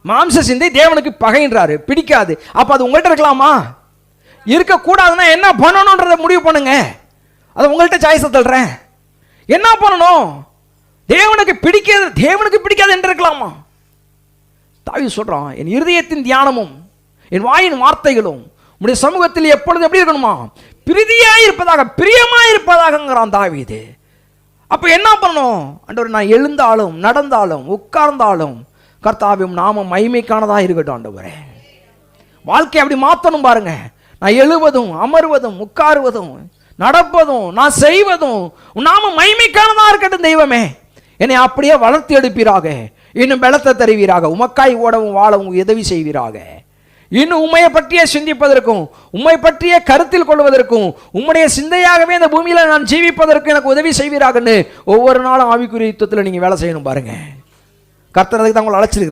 மாம்ச சிந்தை தேவனுக்கு பகைன்றாரு, பிடிக்காது. அப்ப அது உங்கள்கிட்ட இருக்கலாமா? இருக்கக்கூடாதுன்னா என்ன பண்ணணும்ன்றதை முடிவு பண்ணுங்க. அதை உங்கள்கிட்ட சாய்ஸ் தள்ளுறேன். என்ன பண்ணணும்? தேவனுக்கு பிடிக்காது என்று இருக்கலாமா? தாவீது சொல்றான், என் இருதயத்தின் தியானமும் என் வாயின் வார்த்தைகளும் உம்முடைய சமூகத்தில் எப்பொழுது எப்படி இருக்கணுமா? பிரீதியாய் இருப்பதாக, பிரியமாய் இருப்பதாகங்கிறான் தாவீது. அப்ப என்ன பண்ணணும்? ஆண்டவர், நான் எழுந்தாலும் நடந்தாலும் உட்கார்ந்தாலும் கர்த்தாவின் நாமம் மகிமைக்கானதா இருக்கட்டும் ஆண்டவரே. வாழ்க்கை அப்படி மாற்றணும் பாருங்க. நான் எழுவதும் அமர்வதும் உட்காருவதும் நடப்பதும் நான் செய்வதும் நாம மகிமைக்கானதா இருக்கட்டும். தெய்வமே, என்னை அப்படியே வளர்த்து எடுப்பீராக, இன்னும் பலத்தை தருவீராக, உமக்காய் ஓடவும் வாழவும் உதவி செய்வீராக. இன்னும் உண்மையை பற்றிய சிந்திப்பதற்கும் உண்மை பற்றிய கருத்தில் கொள்வதற்கும் உம்முடைய சிந்தையாகவே இந்த பூமியில நான் ஜீவிப்பதற்கு எனக்கு உதவி செய்வீராகன்னு ஒவ்வொரு நாளும் ஆவிக்குரிய யுத்தத்தில் நீங்க வேலை செய்யணும் பாருங்க. கர்த்தர் அதுக்கு தான் உங்களை அழைச்சிருக்கு.